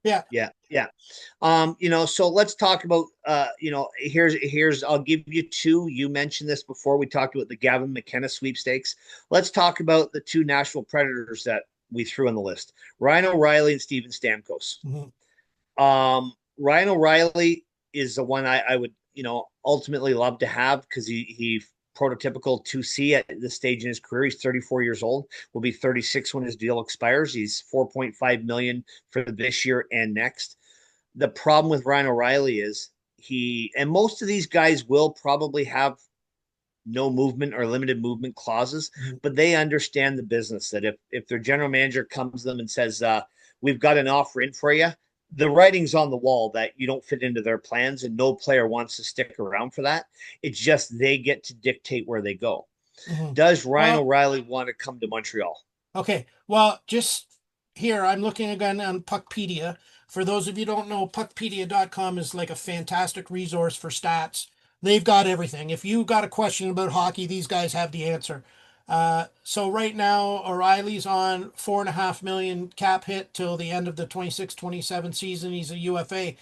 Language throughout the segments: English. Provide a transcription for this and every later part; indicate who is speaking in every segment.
Speaker 1: Yeah.
Speaker 2: Yeah. So let's talk about here's I'll give you two. You mentioned this before. We talked about the Gavin McKenna sweepstakes. Let's talk about the two Nashville Predators that we threw on the list. Ryan O'Reilly and Steven Stamkos.
Speaker 1: Mhm.
Speaker 2: Ryan O'Reilly is the one I would, ultimately love to have because he prototypical 2C at this stage in his career. He's 34 years old, will be 36 when his deal expires. He's 4.5 million for this year and next. The problem with Ryan O'Reilly is and most of these guys will probably have no movement or limited movement clauses,
Speaker 1: Mhm.
Speaker 2: but they understand the business that if their general manager comes to them and says, we've got an offer in for you, the writing's on the wall that you don't fit into their plans and no player wants to stick around for that. It's just they get to dictate where they go.
Speaker 1: Mhm.
Speaker 2: Does Ryan
Speaker 1: Well,
Speaker 2: O'Reilly want to come to Montreal?
Speaker 1: okay. Well, just here, I'm looking again on Puckpedia. For those of you who don't know, puckpedia.com is like a fantastic resource for stats. They've got everything. If you got a question about hockey, these guys have the answer. So right now, O'Reilly's on 4.5 million cap hit till the end of the 26-27 season. He's a UFA,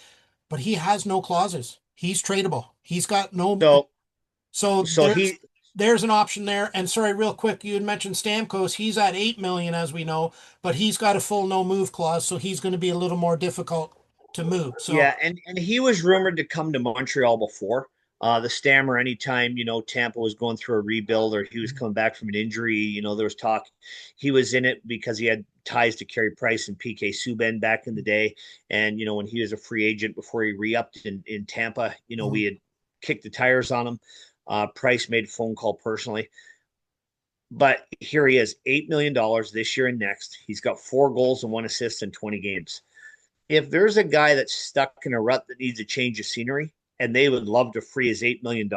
Speaker 1: but he has no clauses. He's tradable. He's got no.
Speaker 2: So
Speaker 1: So
Speaker 2: so
Speaker 1: there's an option there. And sorry, real quick, you had mentioned Stamkos. He's at 8 million, as we know, but he's got a full no move clause, so he's going to be a little more difficult to move. So
Speaker 2: Yeah, and he was rumored to come to Montreal before. The Stammer, anytime, Tampa was going through a rebuild or he was coming back from an injury, there was talk he was in it because he had ties to Carey Price and PK Subban back in the day. And, when he was a free agent before he re-upped in Tampa, we
Speaker 1: mhm,
Speaker 2: had kicked the tires on him. Price made a phone call personally. But here he is, $8 million this year and next. He's got 4 goals and 1 assist in 20 games. If there's a guy that's stuck in a rut that needs a change of scenery and they would love to free his $8 million,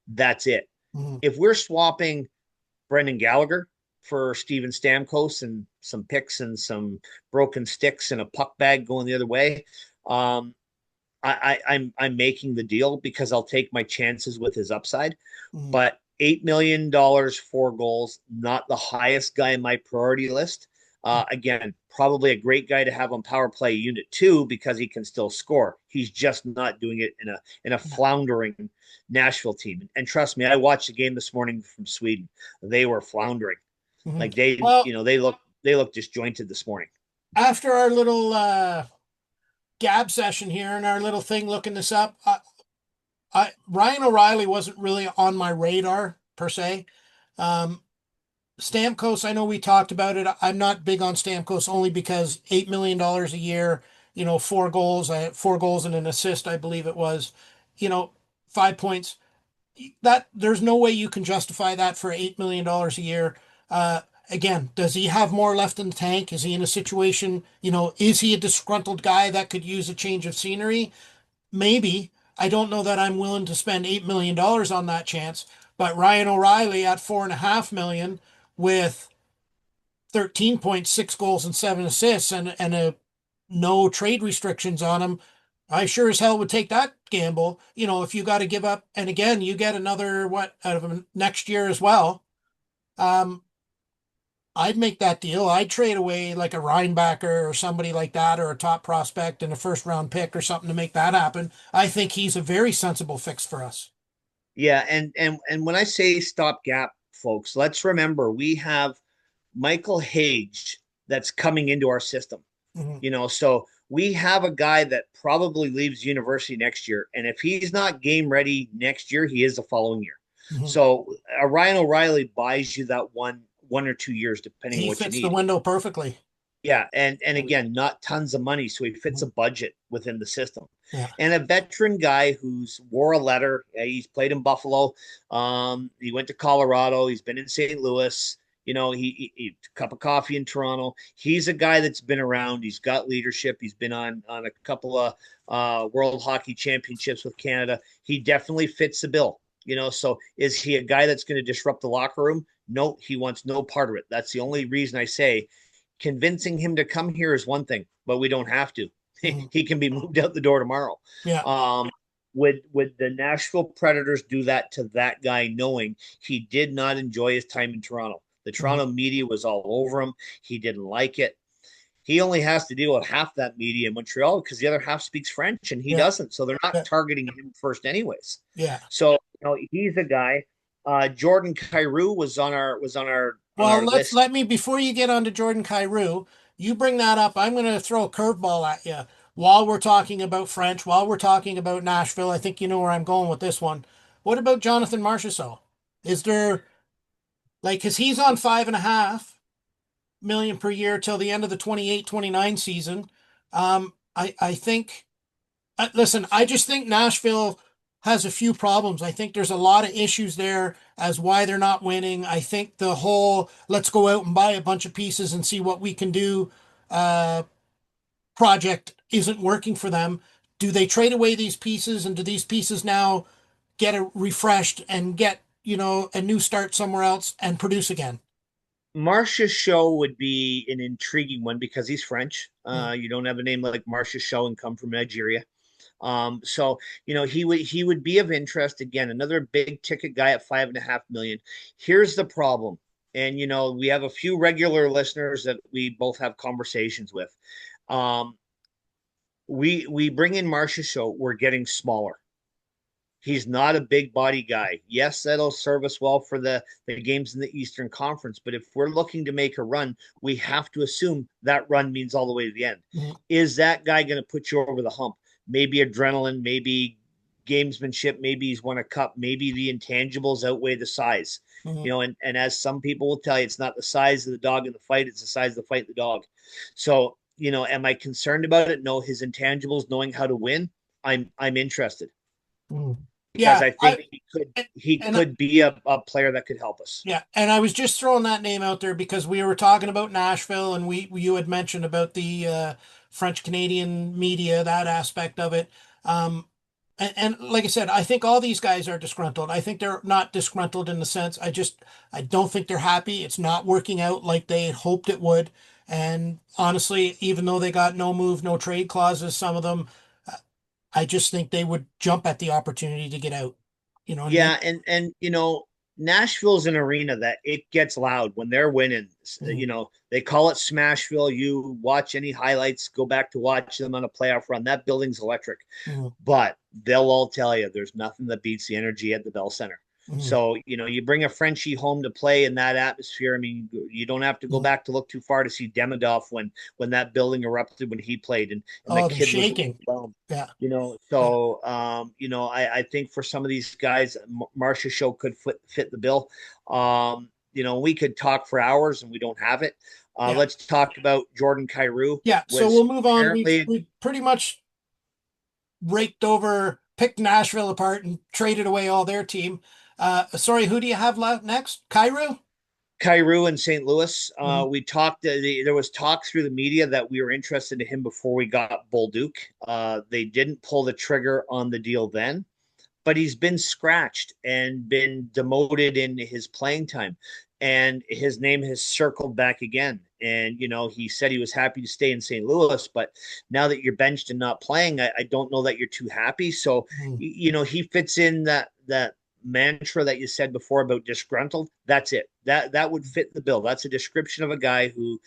Speaker 2: that's it.
Speaker 1: mhm.
Speaker 2: If we're swapping Brendan Gallagher for Steven Stamkos and some picks and some broken sticks and a puck bag going the other way, um, I'm making the deal because I'll take my chances with his upside.
Speaker 1: Mhm.
Speaker 2: But $8 million, 4 goals, not the highest guy in my priority list. Again, probably a great guy to have on power play unit 2 because he can still score. He's just not doing it in a floundering Nashville team. And trust me, I watched the game this morning from Sweden. They were floundering.
Speaker 1: Mhm.
Speaker 2: Like they,
Speaker 1: Well,
Speaker 2: you know, they look disjointed this morning.
Speaker 1: after our little gab session here and our little thing looking this up, Ryan O'Reilly wasn't really on my radar per se. Um, Stamkos, I know we talked about it. I'm not big on Stamkos only because $8 million a year, 4 goals, 4 goals and an assist, I believe it was, you know, 5 points. That there's no way you can justify that for $8 million a year. Again, does he have more left in the tank? Is he in a situation, is he a disgruntled guy that could use a change of scenery? Maybe. I don't know that I'm willing to spend $8 million on that chance. But Ryan O'Reilly at 4.5 million with 13.6 goals and 7 assists and a no trade restrictions on him, I sure as hell would take that gamble. If you got to give up, and again, you get another what out of him next year as well. Um, I'd make that deal. I'd trade away like a Rhinebacker or somebody like that, or a top prospect and a first round pick or something to make that happen. I think he's a very sensible fix for us.
Speaker 2: Yeah, and when I say stopgap, folks, let's remember we have Michael Hage that's coming into our system.
Speaker 1: Mhm,
Speaker 2: So we have a guy that probably leaves university next year, and if he's not game ready next year, he is the following year.
Speaker 1: mhm.
Speaker 2: So Ryan O'Reilly buys you that one or 2 years, depending on
Speaker 1: He
Speaker 2: what you
Speaker 1: fits the
Speaker 2: need.
Speaker 1: window perfectly.
Speaker 2: Yeah, and again, not tons of money, so he fits
Speaker 1: Mhm.
Speaker 2: a budget within the system.
Speaker 1: Yeah.
Speaker 2: And a veteran guy who's wore a letter. He's played in Buffalo. He went to Colorado. He's been in St. Louis. He cup of coffee in Toronto. He's a guy that's been around. He's got leadership. He's been on a couple of World Hockey Championships with Canada. He definitely fits the bill. So is he a guy that's going to disrupt the locker room? No, he wants no part of it. That's the only reason I say convincing him to come here is one thing, but we don't have to.
Speaker 1: Mhm.
Speaker 2: He can be moved out the door tomorrow.
Speaker 1: Yeah.
Speaker 2: Um, would the Nashville Predators do that to that guy, knowing he did not enjoy his time in Toronto? The
Speaker 1: Mhm.
Speaker 2: Toronto media was all over him. He didn't like it. he only has to deal with half that media in Montreal because the other half speaks French and he
Speaker 1: Yeah,
Speaker 2: doesn't. So they're not
Speaker 1: yeah,
Speaker 2: targeting him first, anyways.
Speaker 1: yeah.
Speaker 2: So he's a guy. Jordan Cairo was on our
Speaker 1: Well, let's
Speaker 2: list.
Speaker 1: let me before you get on to Jordan Cairo, you bring that up. I'm going to throw a curveball at you while we're talking about French, while we're talking about Nashville. I think you know where I'm going with this one. What about Jonathan Marchessault? Is there like because he's on 5.5 million per year till the end of the 28-29 season. I think listen, I just think Nashville has a few problems. I think there's a lot of issues there as why they're not winning. I think the whole let's go out and buy a bunch of pieces and see what we can do uh, project isn't working for them. Do they trade away these pieces and do these pieces now get a refreshed and get, a new start somewhere else and produce again?
Speaker 2: Marcia Show would be an intriguing one because he's French.
Speaker 1: Mm,
Speaker 2: You don't have a name like Marcia Show and come from Nigeria. So he would be of interest again. Another big ticket guy at 5.5 million. Here's the problem, and we have a few regular listeners that we both have conversations with. Um, we bring in Marcia Show. We're getting smaller. He's not a big body guy. Yes, that'll serve us well for the games in the Eastern Conference. But if we're looking to make a run, we have to assume that run means all the way to the end.
Speaker 1: mm,
Speaker 2: Is that guy going to put you over the hump? Maybe adrenaline, maybe gamesmanship, maybe he's won a cup, maybe the intangibles outweigh the size.
Speaker 1: mm,
Speaker 2: And as some people will tell you, it's not the size of the dog in the fight, it's the size of the fight of the dog. So, am I concerned about it? No, his intangibles, knowing how to win, I'm interested
Speaker 1: mm.
Speaker 2: because
Speaker 1: Yeah,
Speaker 2: I think he
Speaker 1: and
Speaker 2: could be a player that could help us.
Speaker 1: yeah, and I was just throwing that name out there because we were talking about Nashville, and you had mentioned about the French Canadian media, that aspect of it. And like I said, I think all these guys are disgruntled. I think they're not disgruntled in the sense I don't think they're happy. It's not working out like they had hoped it would. And honestly, even though they got no move, no trade clauses, some of them, I just think they would jump at the opportunity to get out. You know what I mean?
Speaker 2: Yeah, and Nashville's an arena that it gets loud when they're winning.
Speaker 1: Mhm,
Speaker 2: They call it Smashville. You watch any highlights, go back to watch them on a playoff run. That building's electric.
Speaker 1: mhm,
Speaker 2: But they'll all tell you there's nothing that beats the energy at the Bell Center.
Speaker 1: mhm,
Speaker 2: So, you bring a Frenchie home to play in that atmosphere. I mean, you don't have to go
Speaker 1: mhm.
Speaker 2: back to look too far to see Demidov when that building erupted when he played and the
Speaker 1: Oh, they're
Speaker 2: kid was
Speaker 1: shaking.
Speaker 2: overwhelmed.
Speaker 1: Yeah. Yeah.
Speaker 2: So I think for some of these guys, Marcia Show could fit the bill. We could talk for hours and we don't have it.
Speaker 1: Yeah.
Speaker 2: Let's talk about Jordan Cairo.
Speaker 1: Yeah. So
Speaker 2: Was
Speaker 1: we'll move on.
Speaker 2: apparently
Speaker 1: We've pretty much picked Nashville apart and traded away all their team. Sorry, who do you have left next? Cairo?
Speaker 2: Cairo in St. Louis.
Speaker 1: Mhm.
Speaker 2: We talked. There was talk through the media that we were interested in him before we got Bolduc. They didn't pull the trigger on the deal then, but he's been scratched and been demoted in his playing time, and his name has circled back again. And he said he was happy to stay in St. Louis, but now that you're benched and not playing, I don't know that you're too happy. So,
Speaker 1: Mhm.
Speaker 2: he fits in that mantra that you said before about disgruntled. That's it. That would fit the bill. That's a description of a guy who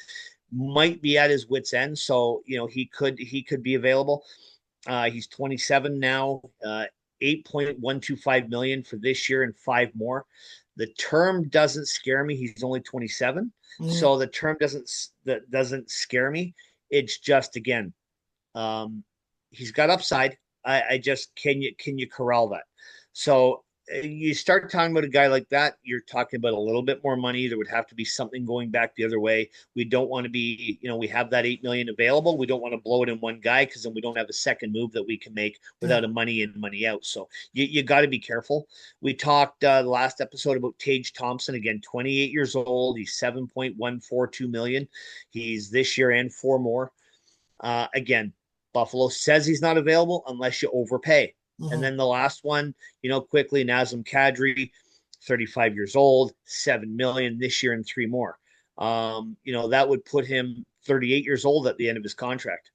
Speaker 2: might be at his wits end. So he could be available. He's 27 now. 8.125 million for this year and five more. The term doesn't scare me. He's only 27,
Speaker 1: Mhm.
Speaker 2: so the term doesn't scare me. It's just again, um, he's got upside. I just can you corral that? So you start talking about a guy like that, you're talking about a little bit more money. There would have to be something going back the other way. We don't want to be, we have that 8 million available. We don't want to blow it in one guy because then we don't have a second move that we can make
Speaker 1: Yeah.
Speaker 2: without a money in, money out. So you got to be careful. We talked the last episode about Tage Thompson again, 28 years old. He's 7.142 million. He's this year and four more. Again, Buffalo says he's not available unless you overpay. And
Speaker 1: Mhm.
Speaker 2: then the last one, quickly, Nazem Kadri, 35 years old, 7 million this year and three more. That would put him 38 years old at the end of his contract.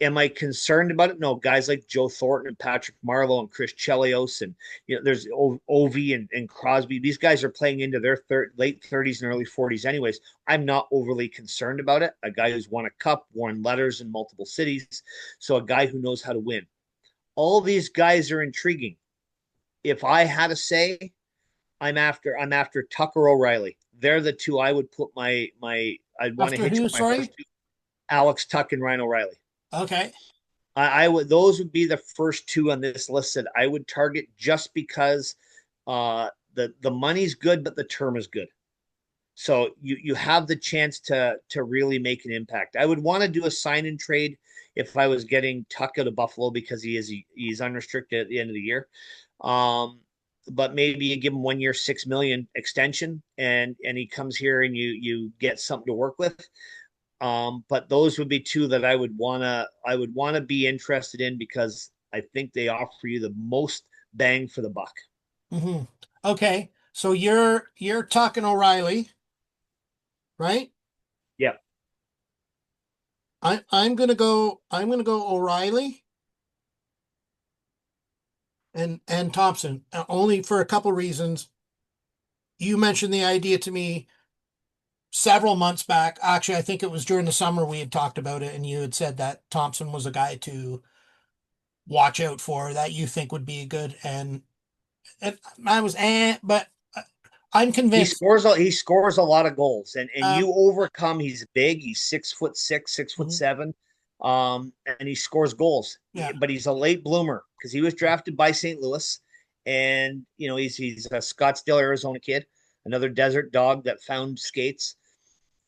Speaker 2: Am I concerned about it? No, guys like Joe Thornton and Patrick Marleau and Chris Chelios and there's Ovi and Crosby. These guys are playing into their late 30s and early 40s anyways. I'm not overly concerned about it. A guy who's won a cup, won letters in multiple cities, so a guy who knows how to win. All these guys are intriguing. If I had to say, I'm after Tucker O'Reilly. They're the two I would put my I'd want to
Speaker 1: After
Speaker 2: hitch
Speaker 1: who?
Speaker 2: my horse
Speaker 1: Sorry.
Speaker 2: to. Alex Tuck and Ryan O'Reilly.
Speaker 1: Okay.
Speaker 2: I would those would be the first two on this list that I would target just because the money's good, but the term is good. So you have the chance to really make an impact. I would want to do a sign and trade if I was getting Tuck out of Buffalo because he's unrestricted at the end of the year. Um, but maybe you give him 1 year, 6 million extension, and he comes here and you get something to work with. But those would be two that I would wanna be interested in because I think they offer you the most bang for the buck.
Speaker 1: Hmm. Okay. So you're talking O'Reilly, right?
Speaker 2: Yeah.
Speaker 1: I'm gonna go O'Reilly and Thompson, only for a couple reasons. You mentioned the idea to me several months back. Actually, I think it was during the summer we had talked about it, and you had said that Thompson was a guy to watch out for that you think would be good. And I was but I'm
Speaker 2: He
Speaker 1: convinced.
Speaker 2: scores a he scores a lot of goals and
Speaker 1: Um,
Speaker 2: you overcome he's big, he's 6'6", six foot
Speaker 1: mhm,
Speaker 2: seven. And he scores goals.
Speaker 1: yeah.
Speaker 2: But he's a late bloomer because he was drafted by St. Louis and he's a Scottsdale, Arizona kid, another desert dog that found skates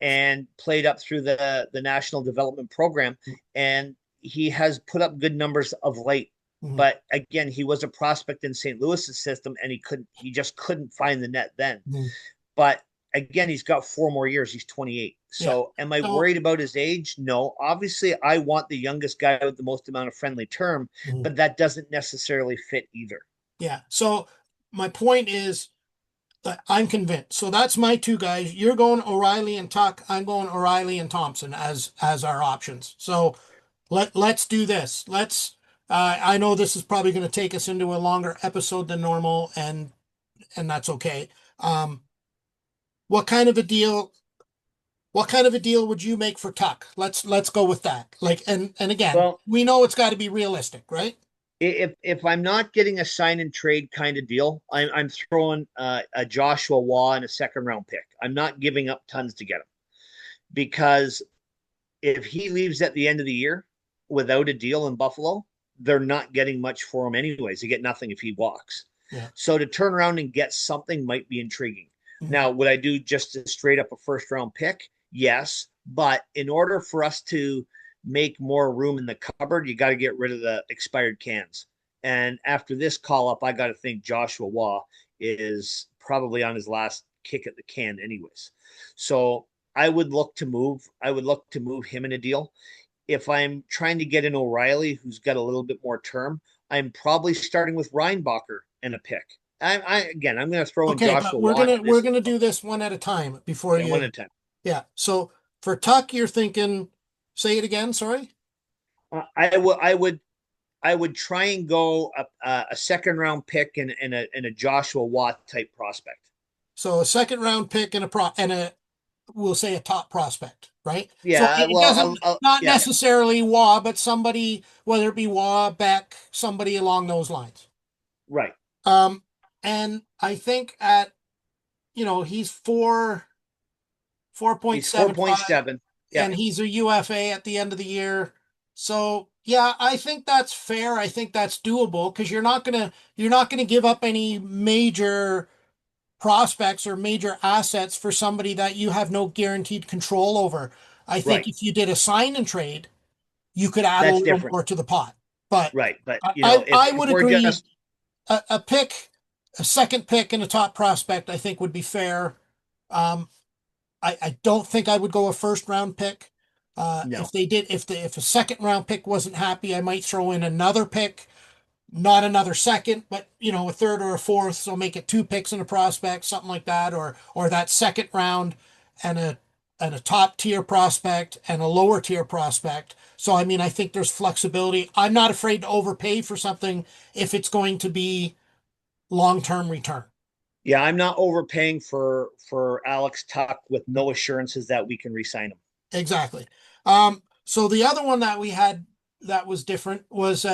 Speaker 2: and played up through the national development program, and he has put up good numbers of late.
Speaker 1: Mhm,
Speaker 2: But again, he was a prospect in St. Louis's system, and he just couldn't find the net then.
Speaker 1: mhm,
Speaker 2: But again, he's got 4 more years. He's 28.
Speaker 1: yeah.
Speaker 2: So am I
Speaker 1: So,
Speaker 2: worried about his age? No. Obviously, I want the youngest guy with the most amount of friendly term,
Speaker 1: mhm,
Speaker 2: but that doesn't necessarily fit either.
Speaker 1: yeah. So my point is that I'm convinced. So that's my two guys. You're going O'Reilly and Tuck. I'm going O'Reilly and Thompson as our options. So let's do this. I know this is probably going to take us into a longer episode than normal, and that's okay. Um, what kind of a deal? What kind of a deal would you make for Tuck? Let's go with that. Like, and again,
Speaker 2: Well,
Speaker 1: we know it's got to be realistic, right?
Speaker 2: if I'm not getting a sign and trade kind of deal, I'm throwing a Joshua Waugh and a second round pick. I'm not giving up tons to get him because if he leaves at the end of the year without a deal in Buffalo, they're not getting much for him anyways. They get nothing if he walks.
Speaker 1: Yeah.
Speaker 2: So to turn around and get something might be intriguing.
Speaker 1: Mhm.
Speaker 2: Now, would I do just a straight up a first round pick? Yes. But in order for us to make more room in the cupboard, you got to get rid of the expired cans. And after this call up, I got to think Joshua Waugh is probably on his last kick at the can, anyways. So I would look to move him in a deal. If I'm trying to get an O'Reilly who's got a little bit more term, I'm probably starting with Reinbacher and a pick. I'm going to throw in
Speaker 1: Okay, but
Speaker 2: Joshua
Speaker 1: we're
Speaker 2: Watt
Speaker 1: gonna
Speaker 2: in
Speaker 1: we're
Speaker 2: this as
Speaker 1: gonna
Speaker 2: well.
Speaker 1: do this one at a time before
Speaker 2: Yeah, one
Speaker 1: you.
Speaker 2: at a time.
Speaker 1: Yeah. So for Tuck, you're thinking. Say it again. Sorry.
Speaker 2: I would try and go a second round pick and a Joshua Watt type prospect.
Speaker 1: So a second round pick and a we'll say a top prospect, right? So
Speaker 2: Yeah,
Speaker 1: it
Speaker 2: well,
Speaker 1: doesn't not necessarily Waugh, but somebody, whether it be Waugh, Beck, somebody along those lines.
Speaker 2: right.
Speaker 1: Um, and I think he's four point
Speaker 2: He's four
Speaker 1: seven
Speaker 2: point
Speaker 1: five,
Speaker 2: seven. Yeah,
Speaker 1: and he's a UFA at the end of the year. So yeah, I think that's fair. I think that's doable because you're not gonna give up any major prospects or major assets for somebody that you have no guaranteed control over. I think
Speaker 2: right.
Speaker 1: if you did a sign and trade, you could add a
Speaker 2: That's
Speaker 1: little
Speaker 2: different.
Speaker 1: more to the pot. But
Speaker 2: Right, but
Speaker 1: I,
Speaker 2: you know,
Speaker 1: I,
Speaker 2: if
Speaker 1: I
Speaker 2: if
Speaker 1: would
Speaker 2: we're
Speaker 1: agree
Speaker 2: just
Speaker 1: a pick, a second pick and a top prospect, I think would be fair. Um, I don't think I would go a first round pick. If
Speaker 2: no,
Speaker 1: they did, if a second round pick wasn't happy, I might throw in another pick, not another second, but a third or a fourth, so make it two picks and a prospect, something like that, or that second round and a top tier prospect and a lower tier prospect. So, I mean, I think there's flexibility. I'm not afraid to overpay for something if it's going to be long-term return.
Speaker 2: Yeah, I'm not overpaying for Alex Tuck with no assurances that we can re-sign him.
Speaker 1: Exactly. So the other one that we had that was different was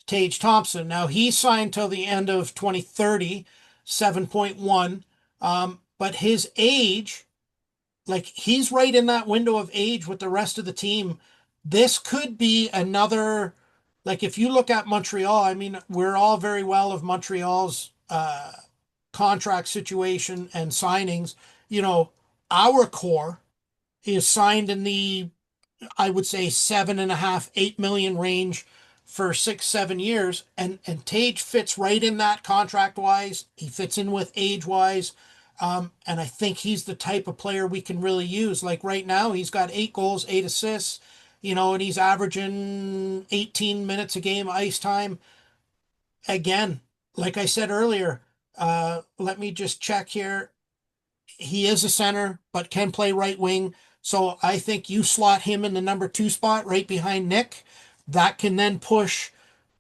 Speaker 1: Tage Thompson. Now he signed till the end of 2030, 7.1. But his age, like he's right in that window of age with the rest of the team. This could be another, like if you look at Montreal, I mean, we're all very well of Montreal's contract situation and signings. You know, our core is signed in the, I would say, 7.5, 8 million range for 6, 7 years. And Tage fits right in that contract wise. He fits in with age wise. And I think he's the type of player we can really use. Like right now, he's got 8 goals, 8 assists, and he's averaging 18 minutes a game ice time. Again, like I said earlier, let me just check here. He is a center, but can play right wing. So I think you slot him in the number 2 spot right behind Nick. That can then push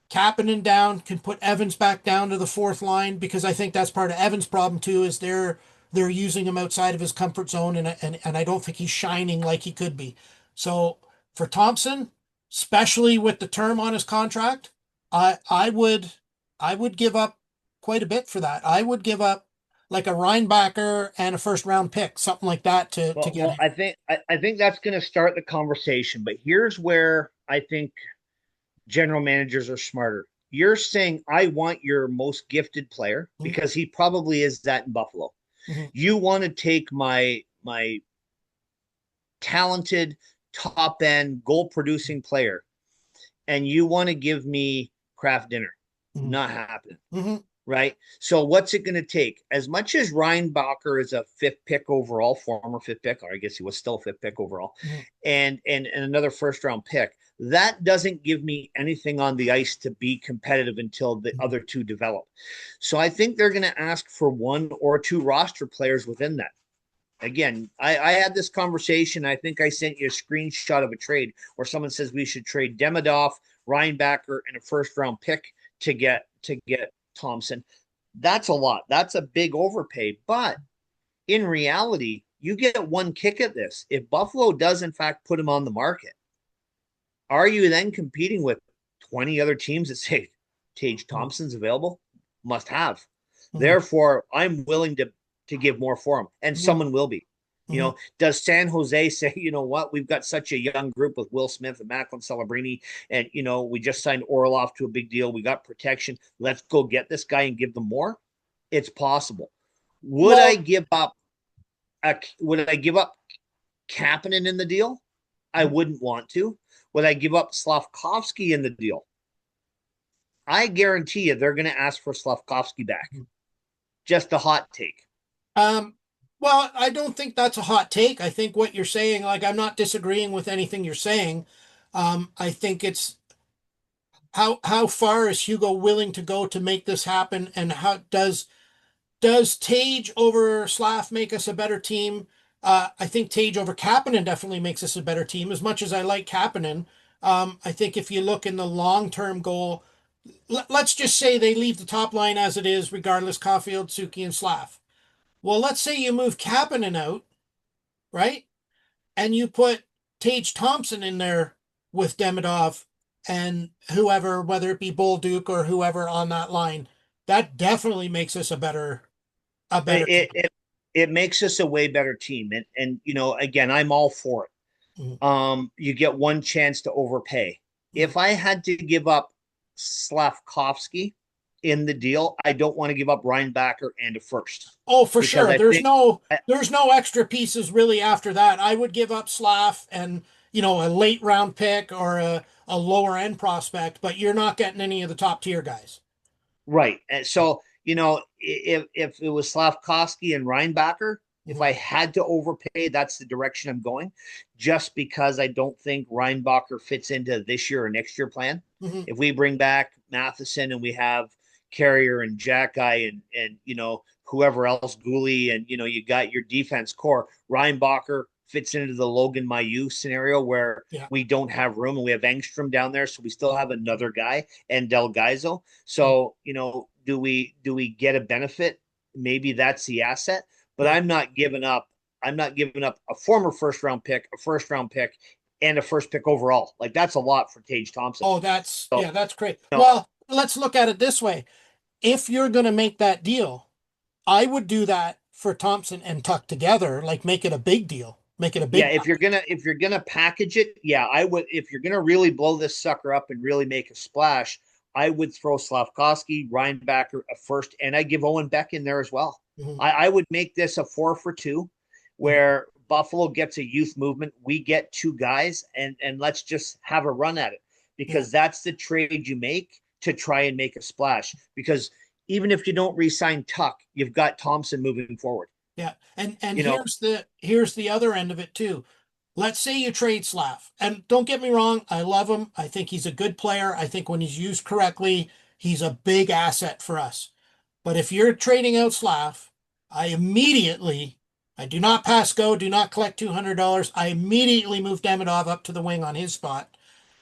Speaker 1: Kapanen down, can put Evans back down to the fourth line because I think that's part of Evans' problem too, is they're using him outside of his comfort zone, and I don't think he's shining like he could be. So for Thompson, especially with the term on his contract, I would give up quite a bit for that. I would give up like a Reinbacher and a first round pick, something like that to get
Speaker 2: Well,
Speaker 1: him.
Speaker 2: I think that's going to start the conversation. But here's where I think general managers are smarter. You're saying I want your most gifted player
Speaker 1: Mhm,
Speaker 2: because he probably is that in Buffalo.
Speaker 1: mhm,
Speaker 2: You want to take my talented top end goal producing player and you want to give me Kraft dinner.
Speaker 1: mhm,
Speaker 2: Not happening.
Speaker 1: mhm,
Speaker 2: Right? So what's it going to take? As much as Ryan Bacher is a fifth pick overall, former fifth pick, or I guess he was still a fifth pick overall,
Speaker 1: mhm,
Speaker 2: and another first round pick, that doesn't give me anything on the ice to be competitive until the
Speaker 1: mhm.
Speaker 2: other two develop. So I think they're going to ask for one or two roster players within that. Again, I had this conversation. I think I sent you a screenshot of a trade where someone says we should trade Demidov, Ryan Backer, and a first round pick to get Thompson. That's a lot. That's a big overpay. But in reality, you get one kick at this. If Buffalo does in fact put him on the market, are you then competing with 20 other teams that say Tage Thompson's available? Must have.
Speaker 1: Mhm,
Speaker 2: Therefore, I'm willing to give more for him, and
Speaker 1: mhm,
Speaker 2: someone will be.
Speaker 1: mhm.
Speaker 2: Does San Jose say, you know what, we've got such a young group with Will Smith and Macklin Celebrini, and we just signed Orlov to a big deal. We got protection. Let's go get this guy and give them more. It's possible. Would I
Speaker 1: Well,
Speaker 2: give up? Would I give up Kapanen in the deal? I wouldn't want to. Would I give up Slavkovsky in the deal? I guarantee you they're going to ask for Slavkovsky back. Just a hot take.
Speaker 1: um, well, I don't think that's a hot take. I think what you're saying, like, I'm not disagreeing with anything you're saying. I think it's how far is Hugo willing to go to make this happen, and how does Tage over Slav make us a better team? I think Tage over Kapanen definitely makes us a better team. As much as I like Kapanen, I think if you look in the long-term goal, let's just say they leave the top line as it is, regardless, Caulfield, Suki, and Slav. Well, let's say you move Kapanen out, right? And you put Tage Thompson in there with Demidov and whoever, whether it be Bolduc or whoever on that line. That definitely makes us a better team.
Speaker 2: It it, it makes us a way better team, and again, I'm all for it.
Speaker 1: Mhm,
Speaker 2: You get one chance to overpay.
Speaker 1: mhm.
Speaker 2: If I had to give up Slavkovsky in the deal, I don't want to give up Ryan Backer and a first
Speaker 1: Oh, for
Speaker 2: because
Speaker 1: sure.
Speaker 2: I
Speaker 1: There's
Speaker 2: think
Speaker 1: no there's no extra pieces really after that. I would give up Slav and a late round pick or a lower end prospect, but you're not getting any of the top tier guys.
Speaker 2: right. And so, if it was Slavkovsky and Reinbacher, if
Speaker 1: Mhm,
Speaker 2: I had to overpay, that's the direction I'm going, just because I don't think Reinbacher fits into this year or next year plan.
Speaker 1: mhm.
Speaker 2: If we bring back Matheson and we have Carrier and Jack Guy and whoever else, Gooley, and you got your defense core, Reinbacher fits into the Logan Mailloux scenario where
Speaker 1: Yeah.
Speaker 2: we don't have room and we have Engstrom down there, so we still have another guy and Del Gaizo.
Speaker 1: Mm.
Speaker 2: So do we get a benefit? Maybe that's the asset, but
Speaker 1: Yeah.
Speaker 2: I'm not giving up. I'm not giving up a former first round pick, a first round pick, and a first pick overall. Like that's a lot for Tage Thompson.
Speaker 1: Oh, that's,
Speaker 2: So
Speaker 1: yeah, that's great.
Speaker 2: you know,
Speaker 1: Well, let's look at it this way. If you're going to make that deal, I would do that for Thompson and Tuck together, like make it a big deal, make it a
Speaker 2: yeah,
Speaker 1: big
Speaker 2: if you're gonna package it, yeah, I would. If you're gonna really blow this sucker up and really make a splash, I would throw Slavkovsky, Reinbacher a first, and I give Owen Beck in there as well.
Speaker 1: Mhm,
Speaker 2: I would make this a 4-for-2,
Speaker 1: mhm.
Speaker 2: where Buffalo gets a youth movement. We get two guys, and let's just have a run at it
Speaker 1: Yeah,
Speaker 2: because that's the trade you make to try and make a splash. Because even if you don't re-sign Tuck, you've got Thompson moving forward.
Speaker 1: yeah. And
Speaker 2: You know,
Speaker 1: here's the other end of it too. Let's say you trade Slav, and don't get me wrong, I love him. I think he's a good player. I think when he's used correctly, he's a big asset for us. But if you're trading out Slav, I immediately, I do not pass go, do not collect $200. I immediately move Demidov up to the wing on his spot.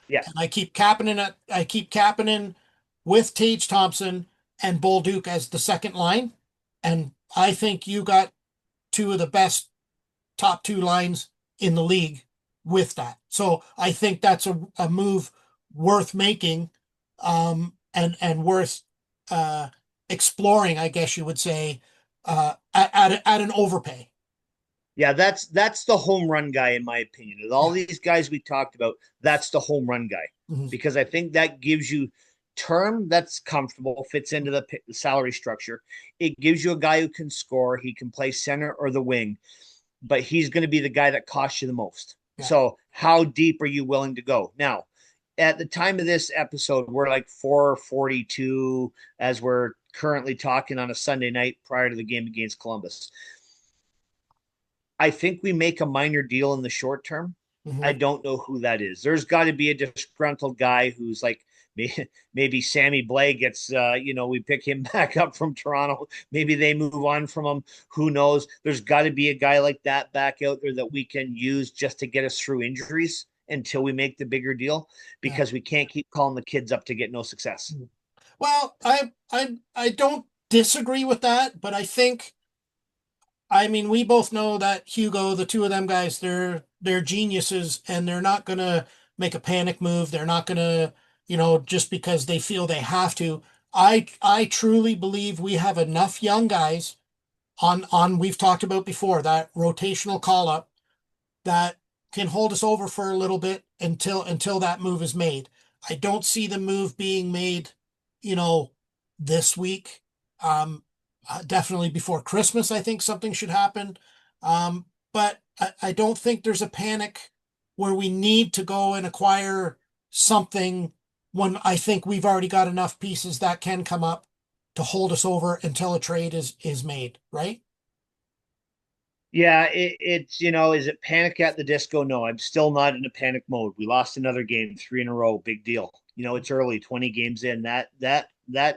Speaker 2: yeah,
Speaker 1: And I keep Kapanen with Tage Thompson and Bolduc as the second line. And I think you got two of the best top two lines in the league with that. So I think that's a move worth making, and worth uh, exploring, I guess you would say, at an overpay.
Speaker 2: yeah, that's the home run guy in my opinion. Of all
Speaker 1: Yeah.
Speaker 2: these guys we talked about, that's the home run guy
Speaker 1: Mhm.
Speaker 2: because I think that gives you term that's comfortable, fits into the salary structure. It gives you a guy who can score. He can play center or the wing, but he's going to be the guy that costs you the most.
Speaker 1: Yeah.
Speaker 2: So how deep are you willing to go? Now, at the time of this episode, we're like 442 as we're currently talking on a Sunday night prior to the game against Columbus. I think we make a minor deal in the short term. I
Speaker 1: Mhm.
Speaker 2: don't know who that is. There's got to be a disgruntled guy who's like maybe Sammy Blay gets we pick him back up from Toronto. Maybe they move on from him. Who knows? There's got to be a guy like that back out there that we can use just to get us through injuries until we make the bigger deal
Speaker 1: Yeah.
Speaker 2: because we can't keep calling the kids up to get no success.
Speaker 1: Well, I don't disagree with that, but I think, I mean, we both know that Hugo, the two of them guys, they're geniuses, and they're not gonna make a panic move. They're not gonna, just because they feel they have to. I truly believe we have enough young guys on we've talked about before, that rotational call up, that can hold us over for a little bit until that move is made. I don't see the move being made, you know, this week. Definitely before Christmas, I think something should happen. But I don't think there's a panic where we need to go and acquire something when I think we've already got enough pieces that can come up to hold us over until a trade is made, right?
Speaker 2: Yeah, it's is it panic at the disco? No, I'm still not in a panic mode. We lost another game, three in a row, big deal. It's early, 20 games in. That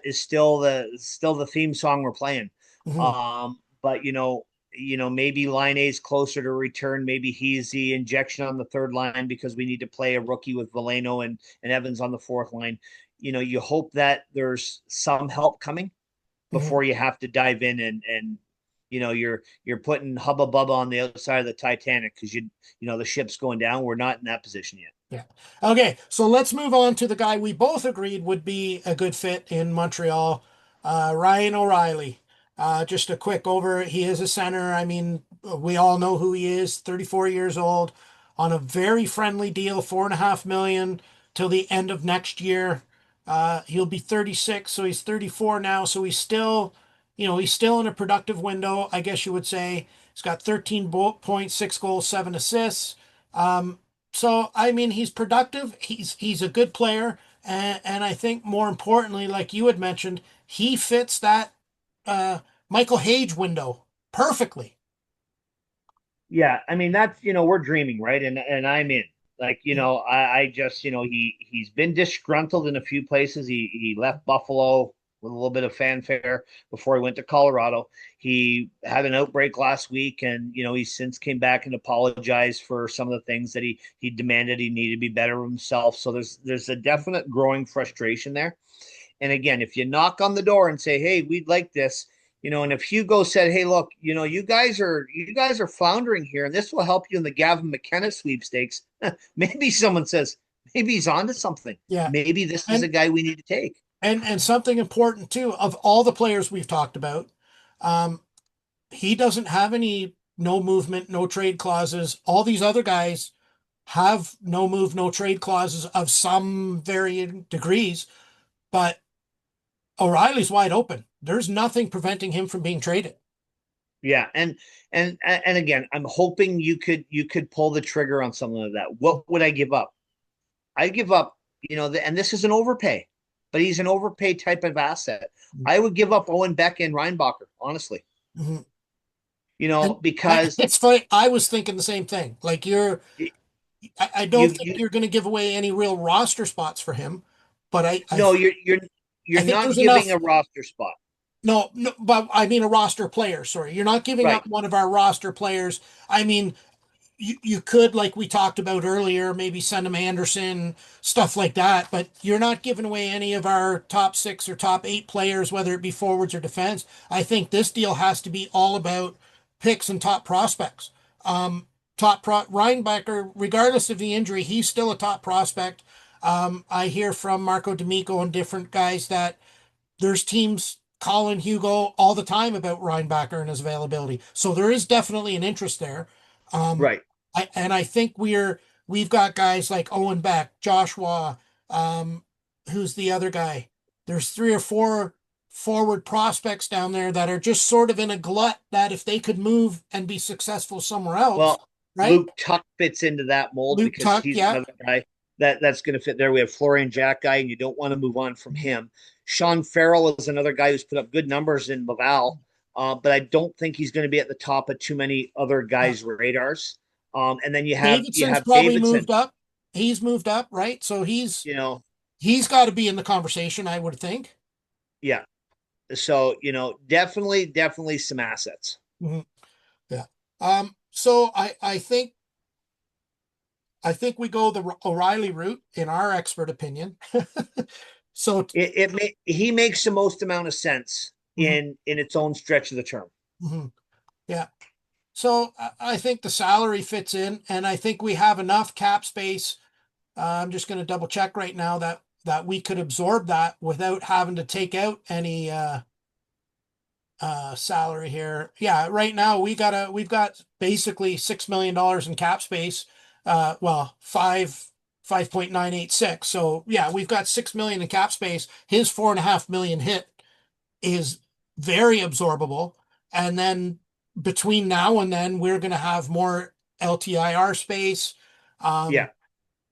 Speaker 2: is still the theme song we're playing.
Speaker 1: Mhm.
Speaker 2: But maybe line A's closer to return. Maybe he's the injection on the third line because we need to play a rookie with Valeno and Evans on the fourth line. You hope that there's some help coming
Speaker 1: Mhm.
Speaker 2: before you have to dive in and you're putting hubba bubba on the outside of the Titanic because the ship's going down. We're not in that position yet.
Speaker 1: Yeah. Okay, so let's move on to the guy we both agreed would be a good fit in Montreal, Ryan O'Reilly. Just a quick over. He is a center. I mean, we all know who he is. 34 years old, on a very friendly deal, 4.5 million till the end of next year. He'll be 36, so he's 34 now. So he's still in a productive window, I guess you would say. He's got 13 points, 6 goals, 7 assists. Um, so I mean, he's productive. He's a good player, and I think more importantly, like you had mentioned, he fits that uh, Michael Hage window perfectly.
Speaker 2: Yeah, I mean that's we're dreaming, right? And I'm in. Like I just he's been disgruntled in a few places. He left Buffalo. with a little bit of fanfare before he went to Colorado. He had an outbreak last week, and he since came back and apologized for some of the things that he demanded. He needed to be better of himself. So there's a definite growing frustration there. And again, if you knock on the door and say, "Hey, we'd like this," and if Hugo said, "Hey, look, you guys are floundering here, and this will help you in the Gavin McKenna sweepstakes," maybe someone says, maybe he's onto something.
Speaker 1: Yeah.
Speaker 2: Maybe this is a
Speaker 1: And
Speaker 2: guy we need to take.
Speaker 1: and something important too, of all the players we've talked about, um, he doesn't have any no movement, no trade clauses. All these other guys have no move, no trade clauses of some varying degrees, but O'Reilly's wide open. There's nothing preventing him from being traded.
Speaker 2: Yeah, and again, I'm hoping you could pull the trigger on something like that. What would I give up? I give up, and this is an overpay, but he's an overpay type of asset. I would give up Owen Beck and Reinbacher, honestly.
Speaker 1: Mhm. And
Speaker 2: Because
Speaker 1: it's funny. I was thinking the same thing. Like I don't
Speaker 2: you
Speaker 1: think
Speaker 2: you
Speaker 1: you're going to give away any real roster spots for him, but
Speaker 2: no, you're
Speaker 1: I think
Speaker 2: not
Speaker 1: there's
Speaker 2: giving
Speaker 1: enough.
Speaker 2: a roster spot.
Speaker 1: No, no, but I mean a roster player. Sorry, you're not giving
Speaker 2: Right.
Speaker 1: up one of our roster players. I mean, you could, like we talked about earlier, maybe send him Anderson, stuff like that, but you're not giving away any of our top six or top eight players, whether it be forwards or defense. I think this deal has to be all about picks and top prospects. Um, Reinbacher, regardless of the injury, he's still a top prospect. I hear from Marco D'Amico and different guys that there's teams calling Hugo all the time about Reinbacher and his availability. So there is definitely an interest there. Um,
Speaker 2: Right.
Speaker 1: I think we've got guys like Owen Beck, Joshua, um, who's the other guy? There's three or four forward prospects down there that are just sort of in a glut that if they could move and be successful somewhere else,
Speaker 2: Well,
Speaker 1: right?
Speaker 2: Luke Tuck fits into that mold
Speaker 1: Luke
Speaker 2: because
Speaker 1: Tuck,
Speaker 2: he's
Speaker 1: yeah.
Speaker 2: another guy that's going to fit there. We have Florian Jack guy, and you don't want to move on from him. Sean Farrell is another guy who's put up good numbers in Laval, but I don't think he's going to be at the top of too many other
Speaker 1: Uh,
Speaker 2: guys' radars. And then you have you
Speaker 1: Davidson's
Speaker 2: have
Speaker 1: probably
Speaker 2: Davidson.
Speaker 1: moved up. He's moved up, right? So
Speaker 2: You know,
Speaker 1: he's got to be in the conversation, I would think.
Speaker 2: yeah. So definitely some assets.
Speaker 1: Mhm. Yeah. So I think we go the O'Reilly route in our expert opinion. So
Speaker 2: He makes the most amount of sense
Speaker 1: mhm,
Speaker 2: in its own stretch of the term.
Speaker 1: mhm. Yeah. So I think the salary fits in, and I think we have enough cap space. I'm just going to double check right now that we could absorb that without having to take out any salary here. Yeah, right now we've got basically $6 million in cap space. Well, 5.986. So yeah, we've got 6 million in cap space. His 4.5 million hit is very absorbable. And then between now and then, we're gonna have more LTIR space.
Speaker 2: Yeah.
Speaker 1: Um,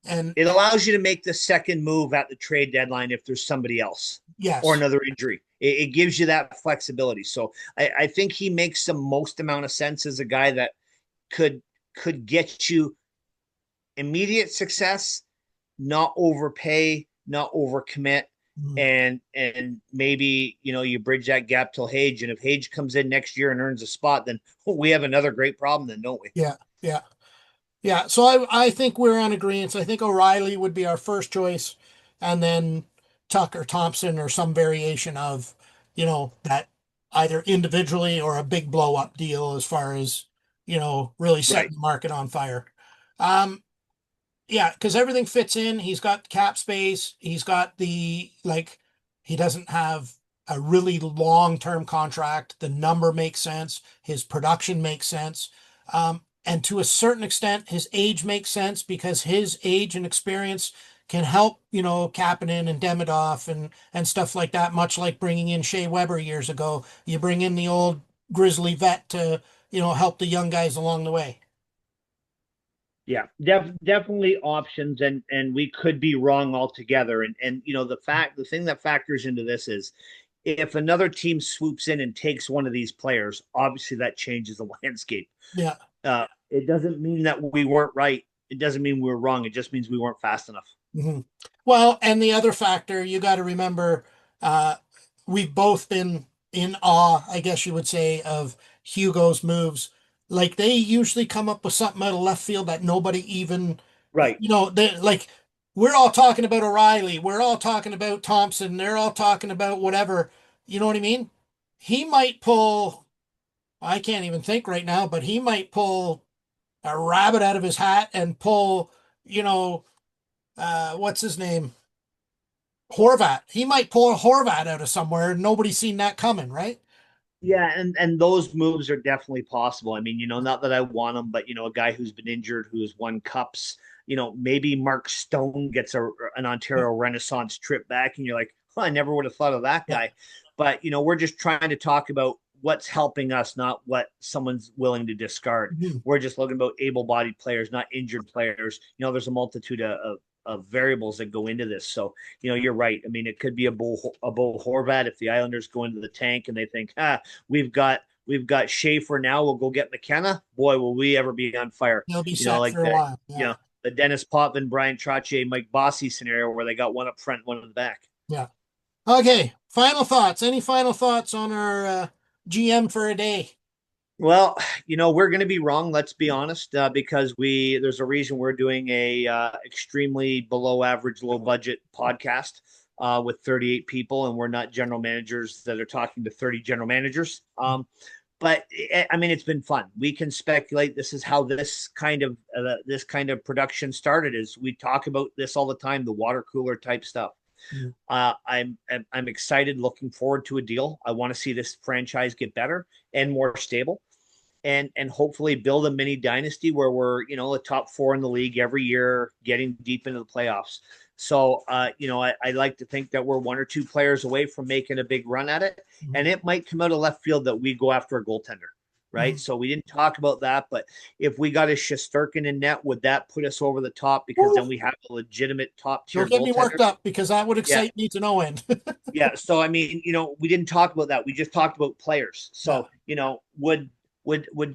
Speaker 1: and
Speaker 2: It allows you to make the second move at the trade deadline if there's somebody else or
Speaker 1: yes.
Speaker 2: another injury. It gives you that flexibility. So I think he makes the most amount of sense as a guy that could could get you immediate success, not overpay, not overcommit,
Speaker 1: Mhm.
Speaker 2: and maybe you bridge that gap till Hage. And if Hage comes in next year and earns a spot, then we have another great problem, then don't we?
Speaker 1: Yeah, yeah. Yeah, so I think we're on agreement. I think O'Reilly would be our first choice, and then Tuck or Thompson or some variation of, that either individually or a big blow up deal as far as, really
Speaker 2: Right.
Speaker 1: setting the market on fire. Um, yeah, because everything fits in. He's got cap space. He's got he doesn't have a really long-term contract. The number makes sense. His production makes sense. And to a certain extent, his age makes sense because his age and experience can help, Kapanen and Demidov and stuff like that, much like bringing in Shea Weber years ago. You bring in the old grizzly vet to, help the young guys along the way.
Speaker 2: Yeah, definitely options, and we could be wrong altogether. And the thing that factors into this is if another team swoops in and takes one of these players, obviously that changes the landscape.
Speaker 1: Yeah.
Speaker 2: It doesn't mean that we weren't right. It doesn't mean we are wrong. It just means we weren't fast enough.
Speaker 1: Mhm. Well, and the other factor you got to remember, uh, we've both been in awe, I guess you would say, of Hugo's moves. Like they usually come up with something out of left field that nobody even,
Speaker 2: Right.
Speaker 1: they like we're all talking about O'Reilly, we're all talking about Thompson, they're all talking about whatever. You know what I mean? He might pull, I can't even think right now, but he might pull a rabbit out of his hat and pull, you know, what's his name? Horvat. He might pull a Horvat out of somewhere and nobody's seen that coming, right?
Speaker 2: Yeah, and those moves are definitely possible. I mean, not that I want them, but a guy who's been injured, who has won cups. Maybe Mark Stone gets an
Speaker 1: Yeah.
Speaker 2: Ontario Renaissance trip back, and you're like, oh, I never would have thought of that
Speaker 1: Yeah.
Speaker 2: guy. But we're just trying to talk about what's helping us, not what someone's willing to discard.
Speaker 1: Mhm.
Speaker 2: We're just looking about able-bodied players, not injured players. There's a multitude of variables that go into this. So, you're right. I mean, it could be a Bo Horvat if the Islanders go into the tank and they think, we've got Schaefer now. We'll go get McKenna. Boy, will we ever be on fire.
Speaker 1: He'll be set
Speaker 2: Like
Speaker 1: for a
Speaker 2: the
Speaker 1: while.
Speaker 2: you
Speaker 1: Yeah.
Speaker 2: know the Dennis Potvin, Brian Trottier, Mike Bossy scenario where they got one up front, one in the back.
Speaker 1: Yeah. Okay. Final thoughts. Any final thoughts on our GM for a day?
Speaker 2: Well, we're going to be wrong. Let's be honest, because there's a reason we're doing a extremely below average, low budget podcast with 38 people, and we're not general managers that are talking to 30 general managers. But I mean, it's been fun. We can speculate. This is how this kind of production started. Is we talk about this all the time, the water cooler type stuff.
Speaker 1: Mhm.
Speaker 2: I'm excited, looking forward to a deal. I want to see this franchise get better and more stable, and hopefully build a mini dynasty where we're the top four in the league every year, getting deep into the playoffs. So I like to think that we're one or two players away from making a big run at it,
Speaker 1: Mhm.
Speaker 2: and it might come out of left field that we go after a goaltender. Right.
Speaker 1: Mhm.
Speaker 2: So we didn't talk about that, but if we got a Shesterkin in net, would that put us over the top? Because
Speaker 1: Woo!
Speaker 2: then we have a legitimate top tier
Speaker 1: Don't get me
Speaker 2: goaltender.
Speaker 1: worked up because that would
Speaker 2: Yeah.
Speaker 1: excite me to no end.
Speaker 2: Yeah. So I mean, we didn't talk about that. We just talked about players.
Speaker 1: Yeah.
Speaker 2: So would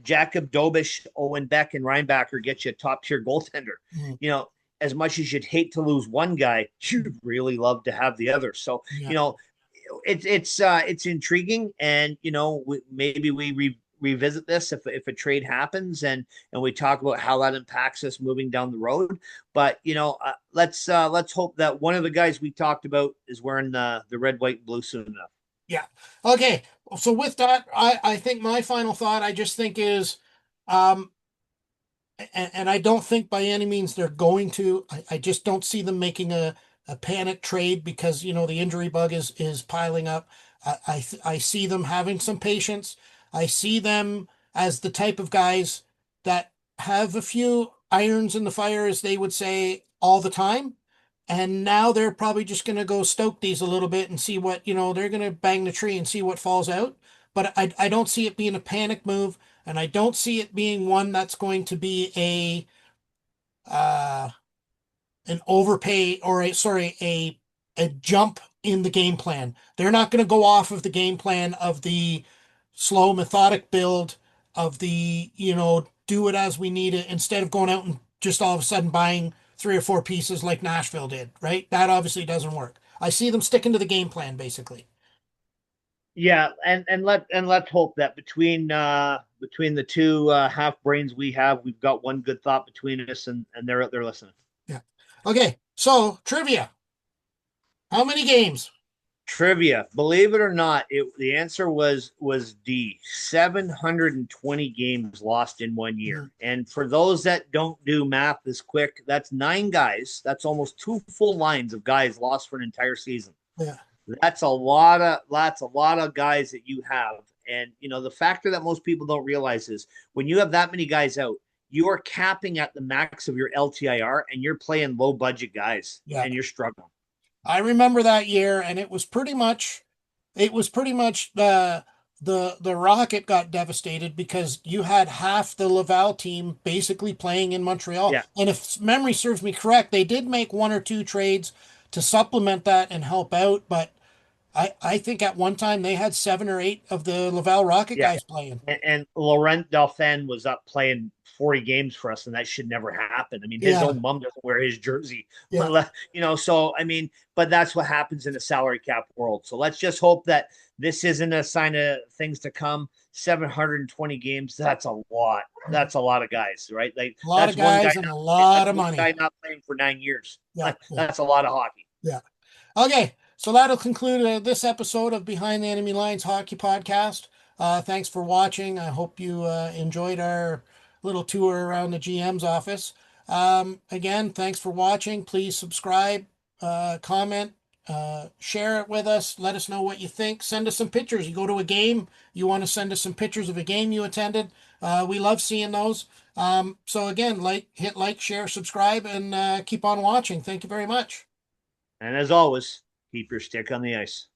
Speaker 2: Jacob Dobish, Owen Beck, and Reinbacher get you a top tier goaltender?
Speaker 1: Mhm.
Speaker 2: You know, as much as you'd hate to lose one guy, you'd really love to have the other. So
Speaker 1: Yeah.
Speaker 2: it's intriguing, and maybe we revisit this if a trade happens, and we talk about how that impacts us moving down the road. But let's hope that one of the guys we talked about is wearing the red, white, and blue soon enough.
Speaker 1: Yeah. Okay. So with that, I think my final thought I just think is, um, and I don't think by any means they're going to. I just don't see them making a panic trade because the injury bug is piling up. I see them having some patience. I see them as the type of guys that have a few irons in the fire, as they would say, all the time. And now they're probably just going to go stoke these a little bit and see what, they're going to bang the tree and see what falls out. But I don't see it being a panic move. And I don't see it being one that's going to be uh, an overpay or a jump in the game plan. They're not going to go off of the game plan of the slow, methodic build of the do it as we need it instead of going out and just all of a sudden buying three or four pieces like Nashville did. Right? That obviously doesn't work. I see them sticking to the game plan basically.
Speaker 2: Yeah, and let's hope that between the two half brains we have, we've got one good thought between us, and they're listening.
Speaker 1: Yeah. Okay. So trivia. How many games?
Speaker 2: Trivia. Believe it or not, the answer was D. 720 games lost in one year.
Speaker 1: Mhm.
Speaker 2: And for those that don't do math this quick, that's nine guys. That's almost two full lines of guys lost for an entire season.
Speaker 1: Yeah.
Speaker 2: That's a lot of guys that you have. And the factor that most people don't realize is when you have that many guys out, you are capping at the max of your LTIR, and you're playing low budget guys,
Speaker 1: Yeah.
Speaker 2: and you're struggling.
Speaker 1: I remember that year, and it was pretty much the Rocket got devastated because you had half the Laval team basically playing in Montreal.
Speaker 2: Yeah.
Speaker 1: And if memory serves me correct, they did make one or two trades to supplement that and help out, but I think at one time they had 7 or 8 of the Laval Rocket
Speaker 2: Yeah.
Speaker 1: guys playing.
Speaker 2: And Laurent Dauphin was up playing 40 games for us, and that should never happen. I mean, his
Speaker 1: Yeah,
Speaker 2: own mom doesn't wear his jersey,
Speaker 1: yeah,
Speaker 2: so I mean, but that's what happens in the salary cap world. So let's just hope that this isn't a sign of things to come. 720 games, that's a lot.
Speaker 1: yeah.
Speaker 2: That's a lot of guys, right? Like
Speaker 1: A lot of guys and a lot
Speaker 2: that's
Speaker 1: of
Speaker 2: one
Speaker 1: money.
Speaker 2: guy not playing for 9 years.
Speaker 1: Yeah, yeah,
Speaker 2: That's a lot of hockey.
Speaker 1: yeah. Okay, so that'll conclude this episode of Behind the Enemy Lines Hockey Podcast. Thanks for watching. I hope you enjoyed our little tour around the GM's office. Again, thanks for watching. Please subscribe, comment, share it with us. Let us know what you think. Send us some pictures. You go to a game, you want to send us some pictures of a game you attended. We love seeing those. So again, hit like, share, subscribe, and keep on watching. Thank you very much.
Speaker 2: And as always, keep your stick on the ice.